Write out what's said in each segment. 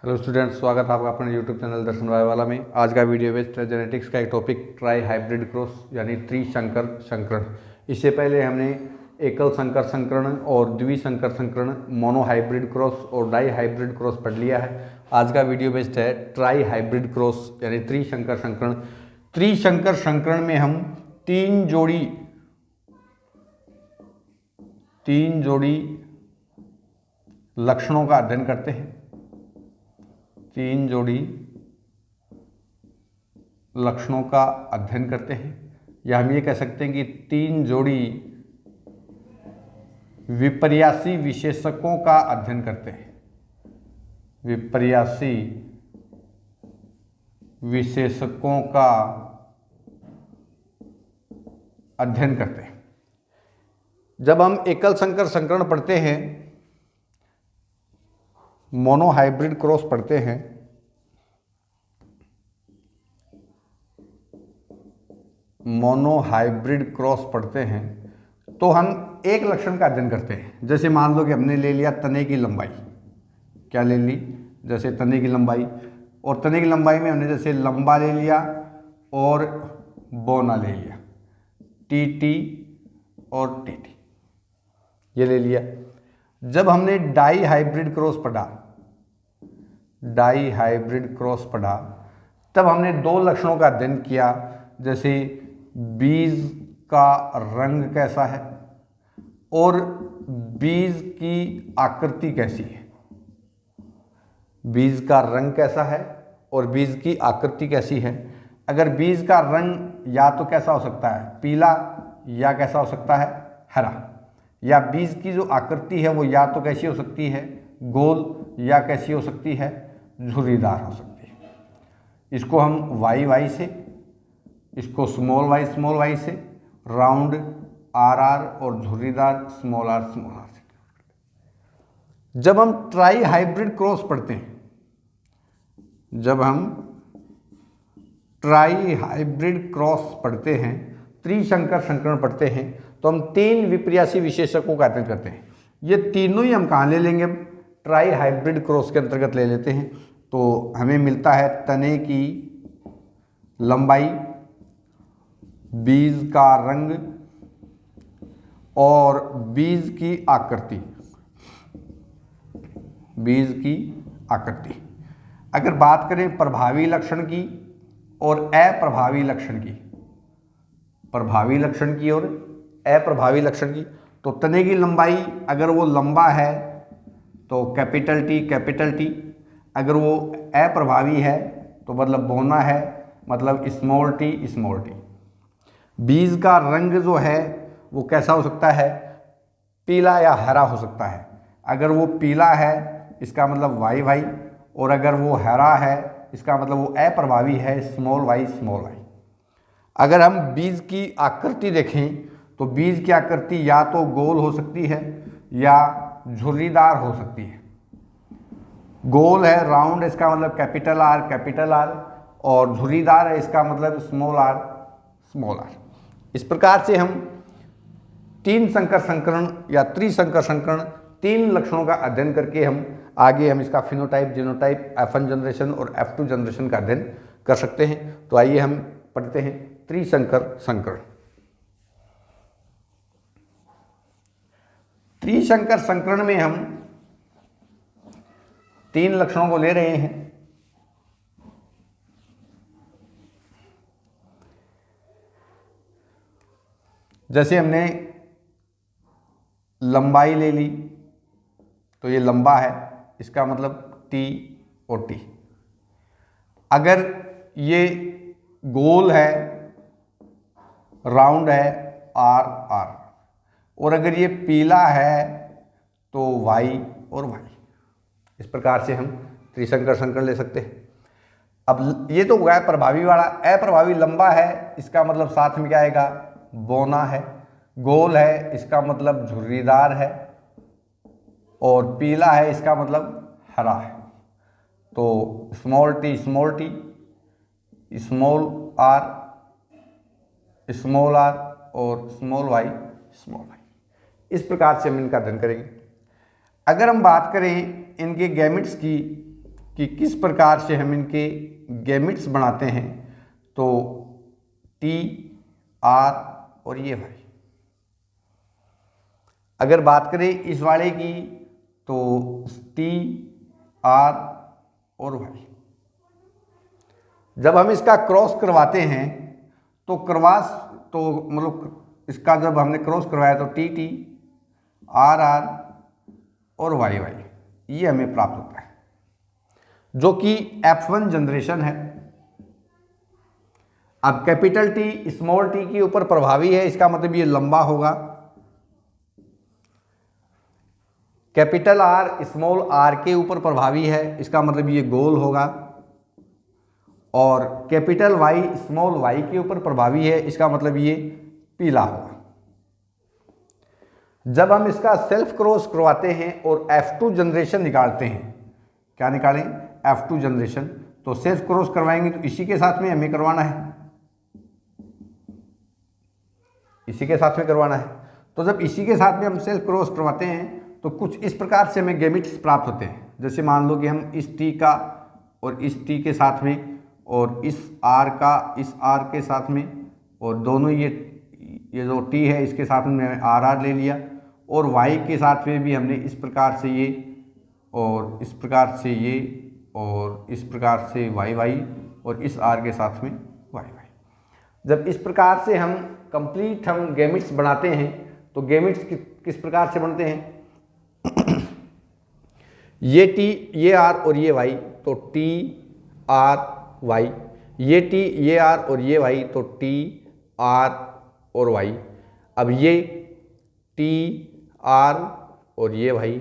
Hello students, स्वागत है आपका अपने यूट्यूब चैनल दर्शन वाला में। आज का वीडियो बेस्ड जेनेटिक्स का एक टॉपिक ट्राई हाइब्रिड क्रॉस यानी त्रिशंकर संकरण। इससे पहले हमने एकल संकर संकरण और द्विसंकर संकरण, मोनो हाइब्रिड क्रॉस और डाई हाइब्रिड क्रॉस पढ़ लिया है। आज का वीडियो बेस्ड है ट्राई हाइब्रिड क्रॉस यानी त्रिशंकर संकरण। त्रिशंकर संकरण में हम तीन जोड़ी लक्षणों का अध्ययन करते हैं। तीन जोड़ी लक्षणों का अध्ययन करते हैं, या हम ये कह सकते हैं कि तीन जोड़ी विपर्यासी विशेषकों का अध्ययन करते हैं। विपर्यासी विशेषकों का अध्ययन करते हैं। जब हम एकल संकर संकरण पढ़ते हैं, मोनो हाइब्रिड क्रॉस पढ़ते हैं, मोनो हाइब्रिड क्रॉस पढ़ते हैं, तो हम एक लक्षण का अध्ययन करते हैं। जैसे मान लो कि हमने ले लिया तने की लंबाई। क्या ले ली? जैसे तने की लंबाई, और तने की लंबाई में हमने जैसे लंबा ले लिया और बौना ले लिया, टी और टी, ये ले लिया। जब हमने डाई हाइब्रिड क्रॉस पढ़ा, डाई हाइब्रिड क्रॉस पढ़ा, तब हमने दो लक्षणों का अध्ययन किया। जैसे बीज का रंग कैसा है और बीज की आकृति कैसी है। बीज का रंग कैसा है और बीज की आकृति कैसी है। अगर बीज का रंग या तो कैसा हो सकता है पीला, या कैसा हो सकता है हरा, या बीज की जो आकृति है वो या तो कैसी हो सकती है गोल, या कैसी हो सकती है झुर्रीदार हो सकती है। इसको हम वाई से, इसको स्मॉल वाई से, राउंड आर और झुर्रीदार स्मॉल आर से। जब हम ट्राई हाइब्रिड क्रॉस पढ़ते हैं, जब हम ट्राई हाइब्रिड क्रॉस पढ़ते हैं, त्रिशंकर संकरण पढ़ते हैं, तो हम तीन विपर्यासी विशेषकों का अध्ययन करते हैं। ये तीनों ही हम कहाँ ले लेंगे? ट्राई हाइब्रिड क्रॉस के अंतर्गत ले लेते हैं। तो हमें मिलता है तने की लंबाई, बीज का रंग और बीज की आकृति। बीज की आकृति। अगर बात करें प्रभावी लक्षण की और अप्रभावी लक्षण की, प्रभावी लक्षण की और अप्रभावी लक्षण की, तो तने की लंबाई अगर वो लंबा है तो कैपिटल टी, अगर वो अप्रभावी है तो मतलब बौना है, मतलब स्मॉल टी। बीज का रंग जो है वो कैसा हो सकता है? पीला या हरा हो सकता है। अगर वो पीला है इसका मतलब वाई, और अगर वो हरा है इसका मतलब वो अप्रभावी है, स्मॉल वाई। अगर हम बीज की आकृति देखें तो बीज की आकृति या तो गोल हो सकती है या झुर्रीदार हो सकती है। गोल है राउंड, इसका मतलब कैपिटल आर, और झुर्रीदार है इसका मतलब स्मॉल आर। इस प्रकार से हम तीन संकर संकरण या त्रिशंकर संकरण, तीन लक्षणों का अध्ययन करके हम इसका फिनोटाइप, जीनोटाइप, F1 जनरेशन और F2 जनरेशन का अध्ययन कर सकते हैं। तो आइए हम पढ़ते हैं त्रिशंकर संकरण। त्रिशंकर संकरण में हम तीन लक्षणों को ले रहे हैं। जैसे हमने लंबाई ले ली तो ये लंबा है, इसका मतलब टी और टी। अगर ये गोल है, राउंड है, आर, और अगर ये पीला है तो वाई और वाई। इस प्रकार से हम त्रिशंकर संकरण ले सकते हैं। अब ये तो हुआ है प्रभावी वाला। अप्रभावी लंबा है, इसका मतलब साथ में क्या आएगा? बौना है। गोल है, इसका मतलब झुर्रीदार है, और पीला है, इसका मतलब हरा है। तो स्मॉल टी, स्मॉल आर और स्मॉल वाई। इस प्रकार से हम इनका अध्ययन करेंगे। अगर हम बात करें इनके गैमेट्स की, कि किस प्रकार से हम इनके गैमेट्स बनाते हैं, तो टी आर और ये वाई। अगर बात करें इस वाले की तो टी आर और वाई। जब हम इसका क्रॉस करवाते हैं तो मतलब इसका जब हमने क्रॉस करवाया तो टी टी आर आर और वाई वाई ये हमें प्राप्त होता है, जो कि F1 जनरेशन है। अब कैपिटल टी स्मॉल टी के ऊपर प्रभावी है, इसका मतलब ये लंबा होगा। कैपिटल आर स्मॉल आर के ऊपर प्रभावी है, इसका मतलब ये गोल होगा। और कैपिटल वाई स्मॉल वाई के ऊपर प्रभावी है, इसका मतलब ये पीला होगा। जब हम इसका सेल्फ क्रॉस करवाते हैं और F2 जनरेशन निकालते हैं, क्या निकालें? F2 generation. तो सेल्फ क्रॉस करवाएंगे तो इसी के साथ में हमें करवाना है, इसी के साथ में करवाना है। तो जब इसी के साथ में हम सेल्फ क्रॉस करवाते हैं तो कुछ इस प्रकार से हमें गैमेट्स प्राप्त होते हैं। जैसे मान लो कि हम इस टी का और इस टी के साथ में और इस आर का इस आर के साथ में, और दोनों ये जो टी है इसके साथ में आर आर ले लिया, और वाई के साथ में भी हमने इस प्रकार से ये और इस प्रकार से ये और इस प्रकार से वाई वाई और इस आर के साथ में वाई वाई। जब इस प्रकार से हम कंप्लीट हम गैमेट्स बनाते हैं तो गैमेट्स किस प्रकार से बनते हैं? ये टी ये आर और ये वाई तो टी आर वाई, ये टी ये आर और ये वाई तो टी आर और वाई। अब ये टी आर और ये वाई,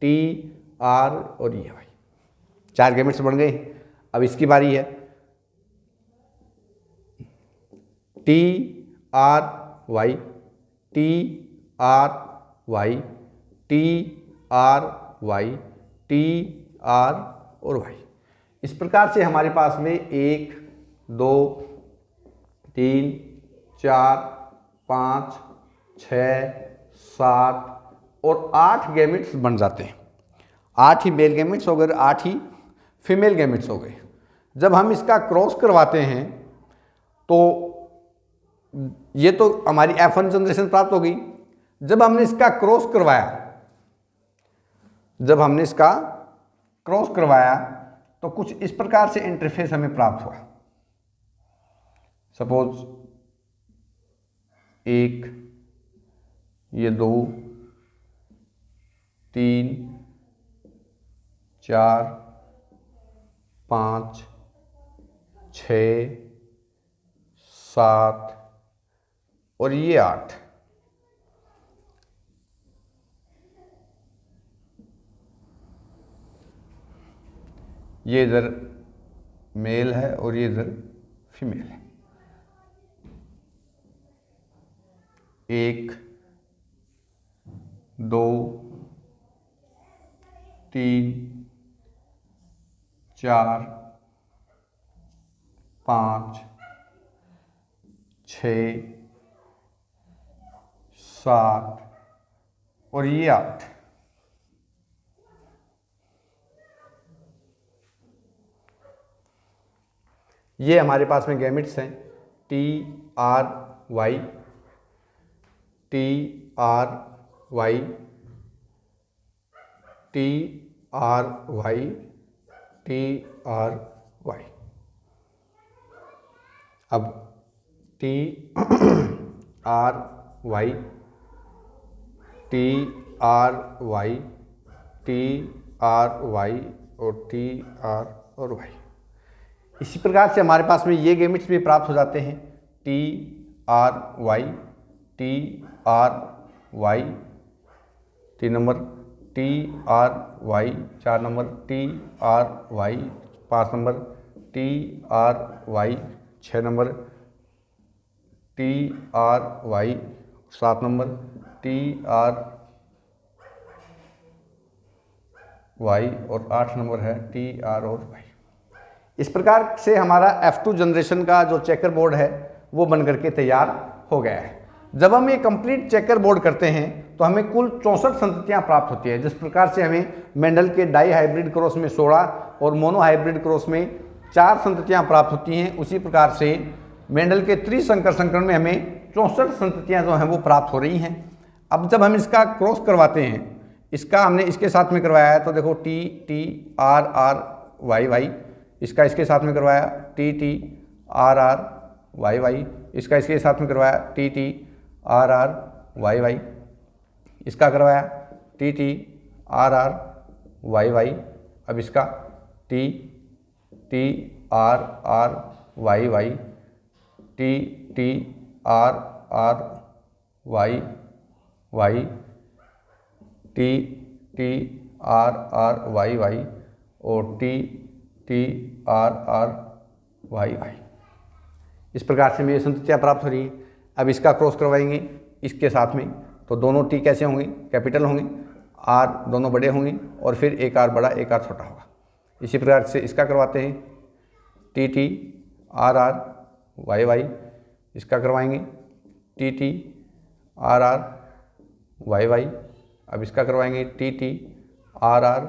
टी आर और ये वाई, 4 गैमेट्स बन गए। अब इसकी बारी है T R Y, T R Y, T R Y, T R और वाई। इस प्रकार से हमारे पास में 1 2 3 4 5 6 7 और 8 गैमेट्स बन जाते हैं। 8 ही मेल गैमेट्स हो गए, 8 ही फीमेल गैमेट्स हो गए। जब हम इसका क्रॉस करवाते हैं तो ये तो हमारी F1 जनरेशन प्राप्त हो गई। जब हमने इसका क्रॉस करवाया तो कुछ इस प्रकार से इंटरफेस हमें प्राप्त हुआ। सपोज 1 ये 2 3 4 5 6 7 और ये 8। ये इधर मेल है और ये इधर फीमेल है। 1 2 3 4 5 6 7 और ये 8। ये हमारे पास में गैमेट्स हैं T R Y, T R Y, T R Y, T R Y. अब T R Y, T R Y, T R Y और टी आर और वाई। इसी प्रकार से हमारे पास में ये गैमेट्स भी प्राप्त हो जाते हैं T R Y, T R Y 3 number, T R Y 4 number, T R Y 5 number, T R Y 6 number, T R Y 7 number, T R Y और 8 नंबर है टी आर और वाई। इस प्रकार से हमारा F2 जनरेशन का जो checker board है वो बन करके तैयार हो गया है। जब हम ये कंप्लीट चेकर बोर्ड करते हैं तो हमें कुल 64 संततियाँ प्राप्त होती है। जिस प्रकार से हमें मेंडल के डाई हाइब्रिड क्रॉस में 16 और मोनो हाइब्रिड क्रॉस में 4 संततियाँ प्राप्त होती हैं, उसी प्रकार से मेंडल के त्रिसंकर संकरण में हमें 64 संततियाँ जो हैं वो प्राप्त हो रही हैं। अब जब हम इसका क्रॉस करवाते हैं, इसका हमने इसके साथ में करवाया है, तो देखो T T R R Y Y, इसका इसके साथ में करवाया T T R R Y Y, इसका इसके साथ में करवाया T T R R Y Y, इसका करवाया T T R R Y Y. अब इसका T T R R Y Y, T T R R Y Y, T T R R Y Y और T T R R Y Y. इस प्रकार से मेरी संततियाँ प्राप्त हो रही हैं। अब इसका क्रॉस करवाएंगे इसके साथ में, तो दोनों टी कैसे होंगे, कैपिटल होंगे, आर दोनों बड़े होंगे और फिर एक आर बड़ा एक आर छोटा होगा। इसी प्रकार से इसका करवाते हैं T T R R Y Y, इसका करवाएंगे T T R R Y Y. अब इसका करवाएंगे T T R R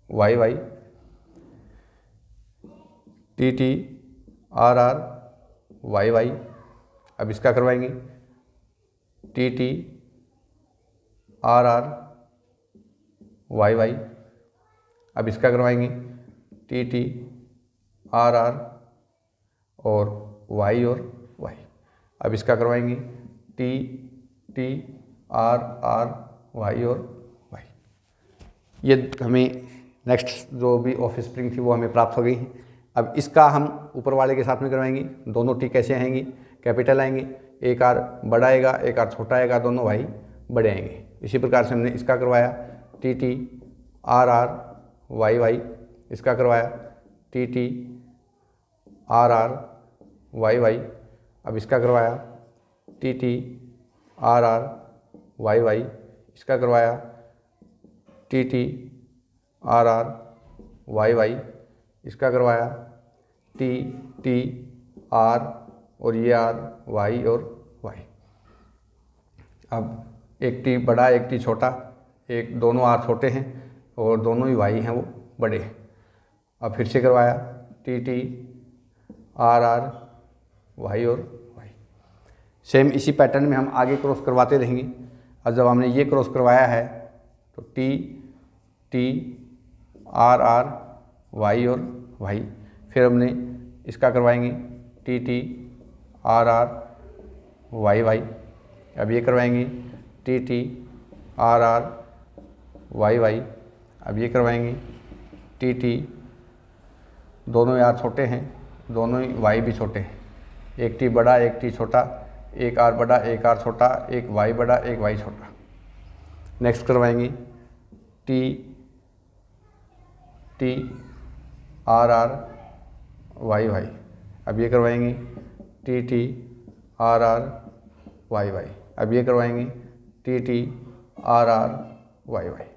Y Y, T T R R Y Y. अब इसका करवाएंगे T T R R Y Y. अब इसका करवाएंगे टी टी आर आर और वाई और वाई। अब इसका करवाएंगे T T R R Y और वाई। ये हमें नेक्स्ट जो भी ऑफ स्प्रिंग थी वो हमें प्राप्त हो गई है। अब इसका हम ऊपर वाले के साथ में करवाएंगे, दोनों टी कैसे आएंगे, कैपिटल आएंगे, एक आर बड़ा आएगा एक आर छोटा आएगा, दोनों वाई बड़े आएंगे। इसी प्रकार से हमने इसका करवाया T T R R Y Y, इसका करवाया T T R R Y Y. अब इसका करवाया T T R R Y Y, इसका करवाया T T R R Y Y, इसका करवाया टी टी आर और ये आर वाई और वाई। अब एक टी बड़ा एक टी छोटा, एक दोनों आर छोटे हैं और दोनों ही वाई हैं वो बड़े हैं। अब फिर से करवाया T T R R Y और वाई। सेम इसी पैटर्न में हम आगे क्रॉस करवाते रहेंगे। और जब हमने ये क्रॉस करवाया है तो T T R R Y और वाई, फिर हमने इसका करवाएंगे T T R R Y Y. अब ये करवाएंगे T T R R Y Y. अब ये करवाएंगे टी टी, दोनों यार छोटे हैं, दोनों ही वाई भी छोटे हैं, एक टी बड़ा एक टी छोटा, एक आर बड़ा एक आर छोटा, एक वाई बड़ा एक वाई छोटा। नेक्स्ट करवाएंगे T T R R Y Y. अब ये करवाएंगे T T R R Y Y. अब ये करवाएंगे T T R R Y Y.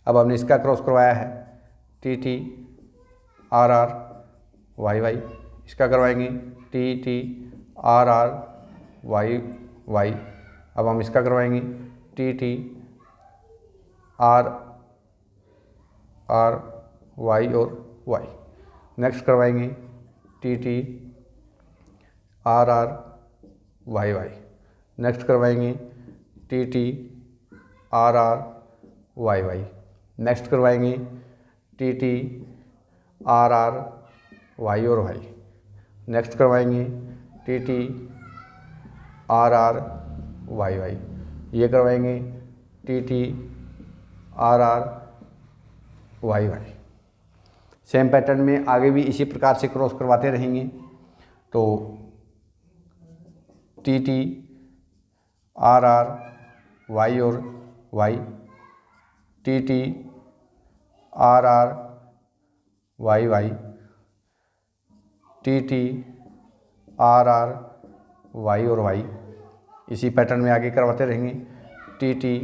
अब हमने इसका क्रॉस करवाया है T T R R Y Y, इसका करवाएंगे T T R R Y Y. अब हम इसका करवाएंगे T T R R Y और वाई। नेक्स्ट करवाएंगे T T R R Y Y. Next करवाएंगे T T R R Y Y. Next करवाएंगे T T R R Y और Y. Next करवाएंगे T T R R Y Y. ये करवाएंगे T T R R Y Y. Same pattern में आगे भी इसी प्रकार से क्रॉस करवाते रहेंगे। तो T T R R Y और Y, T T R R Y Y, T T R R Y और वाई। इसी पैटर्न में आगे करवाते रहेंगे T T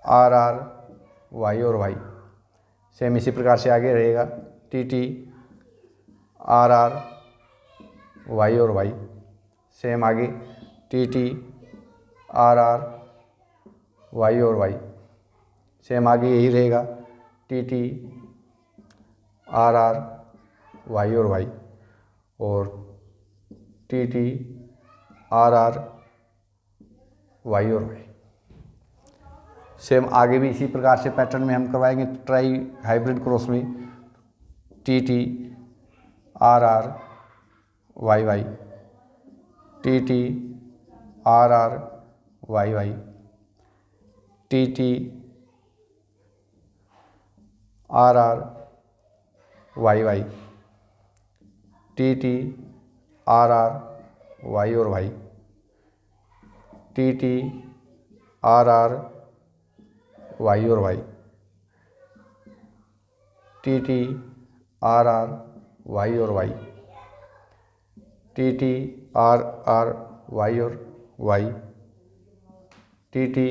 R R Y और वाई। सेम इसी प्रकार से आगे रहेगा T T R R Y और वाई। सेम आगे T T R R Y और वाई। सेम आगे यही रहेगा, T T R R Y और वाई, और T T R R Y और वाई। सेम आगे भी इसी प्रकार से पैटर्न में हम करवाएंगे ट्राई हाइब्रिड क्रॉस में, T T R R Y Y, T T R R Y Y, T T R R Y Y, T T R R Y और Y, T T R R Y और Y, T T R R Y और Y, T T R R Y और Y, T T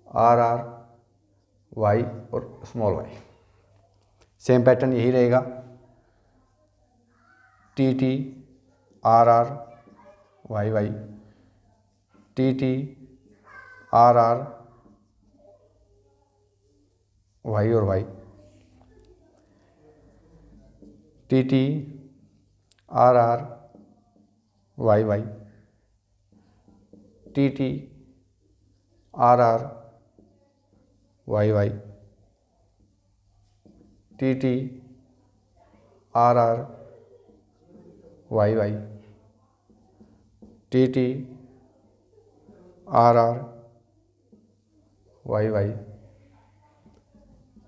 R R Y और small Y. Same pattern यही रहेगा, T T R R Y Y, T T R R Y और Y, T T R R Y Y, T T R R Y Y, T T R R Y Y, T T R R Y Y,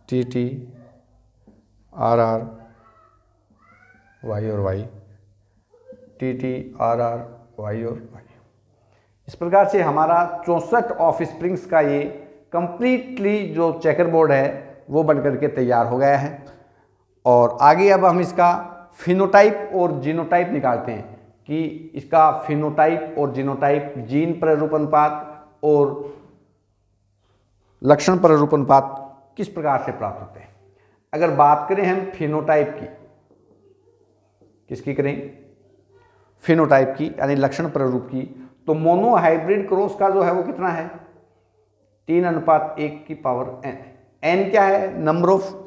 T T R R Y और Y, T T R R Y और Y. इस प्रकार से हमारा 64 of springs का ये completely जो checker board है वो बन करके तैयार हो गया है। और आगे अब हम इसका फिनोटाइप और जीनोटाइप निकालते हैं कि इसका फिनोटाइप और जीनोटाइप, जीन प्रारूप अनुपात और लक्षण प्रारूप अनुपात किस प्रकार से प्राप्त होते हैं। अगर बात करें हम फिनोटाइप की, किसकी करें, फिनोटाइप की यानी लक्षण प्रारूप की, तो मोनो हाइब्रिड क्रॉस का जो है वो कितना है, 3:1 की पावर n। n क्या है, नंबर ऑफ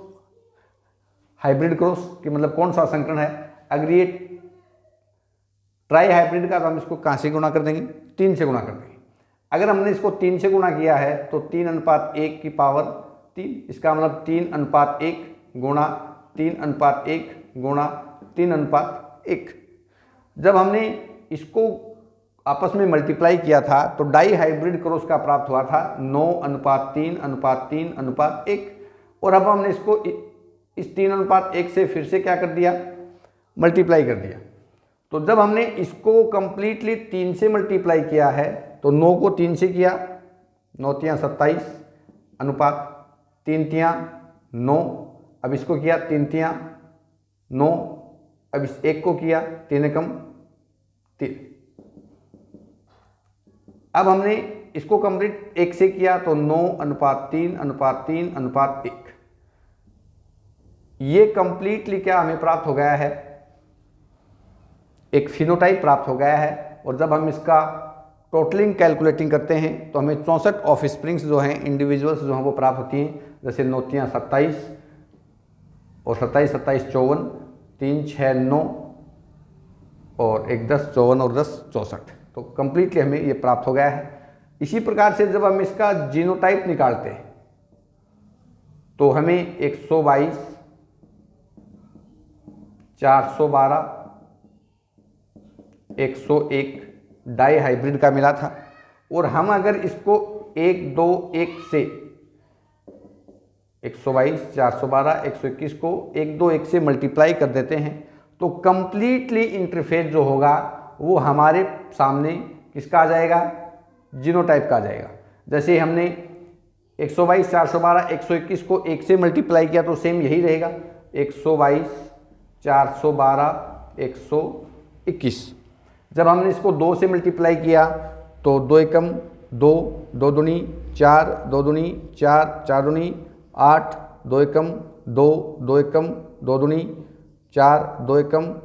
हाइब्रिड क्रॉस कि मतलब कौन सा संकरण है। अगर ये ट्राई हाइब्रिड का तो हम इसको कहाँ से गुणा कर देंगे, 3 से गुणा कर देंगे। अगर हमने इसको 3 से गुणा किया है तो 3:1 की पावर 3, इसका मतलब 3:1 गुणा 3:1 गुणा 3:1। जब हमने इसको आपस में मल्टीप्लाई किया था तो डाई हाइब्रिड क्रॉस का प्राप्त हुआ था 9:3:3:1। और अब हमने इसको इस 3:1 से फिर से क्या कर दिया, मल्टीप्लाई कर दिया। तो जब हमने इसको कंप्लीटली 3 से मल्टीप्लाई किया है तो 9 को 3 से किया, 9×3 27 अनुपात 3×3 9। अब इसको किया 3×3 9। अब इस 1 को किया 3×1 3। अब हमने इसको कंप्लीट 1 से किया तो 9:3:3:1। ये कंप्लीटली क्या हमें प्राप्त हो गया है, एक फिनोटाइप प्राप्त हो गया है। और जब हम इसका टोटलिंग कैलकुलेटिंग करते हैं तो हमें 64 ऑफ स्प्रिंग्स जो हैं इंडिविजुअल्स जो हैं वो प्राप्त होती हैं। जैसे 9×3 27 और 27 27 54, 3 6 9 और 1 10 54 और 10 64। तो कंप्लीटली हमें ये प्राप्त हो गया है। इसी प्रकार से जब हम इसका जीनोटाइप निकालते हैं तो हमें 122 412 101 डाई हाइब्रिड का मिला था। और हम अगर इसको 121 से 122 412 121 को 121 से मल्टीप्लाई कर देते हैं तो कंप्लीटली इंटरफेस जो होगा वो हमारे सामने किसका आ जाएगा, जीनोटाइप का आ जाएगा। जैसे हमने 122 412 121 को 1 से मल्टीप्लाई किया तो सेम यही रहेगा, 122 412 121। जब हमने इसको 2 से मल्टीप्लाई किया तो 2 एकम 2, 2 दूनी 4, 2 दूनी 4, 4 दूनी 8, 2 एकम 2, 2 एकम 2 दूनी 4, 2 एकम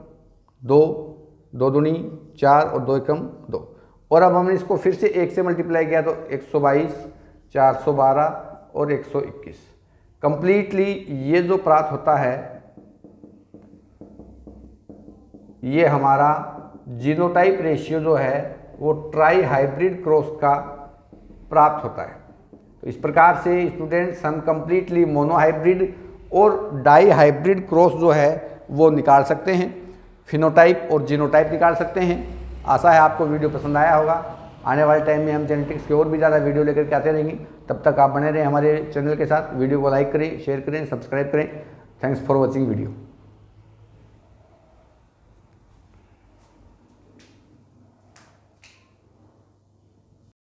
2, 2 दूनी 4 और 2 एकम 2। और अब हमने इसको फिर से 1 से मल्टीप्लाई किया तो 122, 412 और 121। कंप्लीटली ये जो प्राप्त होता है ये हमारा जीनोटाइप रेशियो जो है वो ट्राई हाइब्रिड क्रॉस का प्राप्त होता है। तो इस प्रकार से स्टूडेंट्स हम कंप्लीटली मोनोहाइब्रिड और डाई हाइब्रिड क्रॉस जो है वो निकाल सकते हैं, फिनोटाइप और जीनोटाइप निकाल सकते हैं। आशा है आपको वीडियो पसंद आया होगा। आने वाले टाइम में हम जेनेटिक्स की और भी ज़्यादा वीडियो लेकर के आते रहेंगे। तब तक आप बने रहें हमारे चैनल के साथ। वीडियो को लाइक करें, शेयर करें, सब्सक्राइब करें। Thanks for watching video.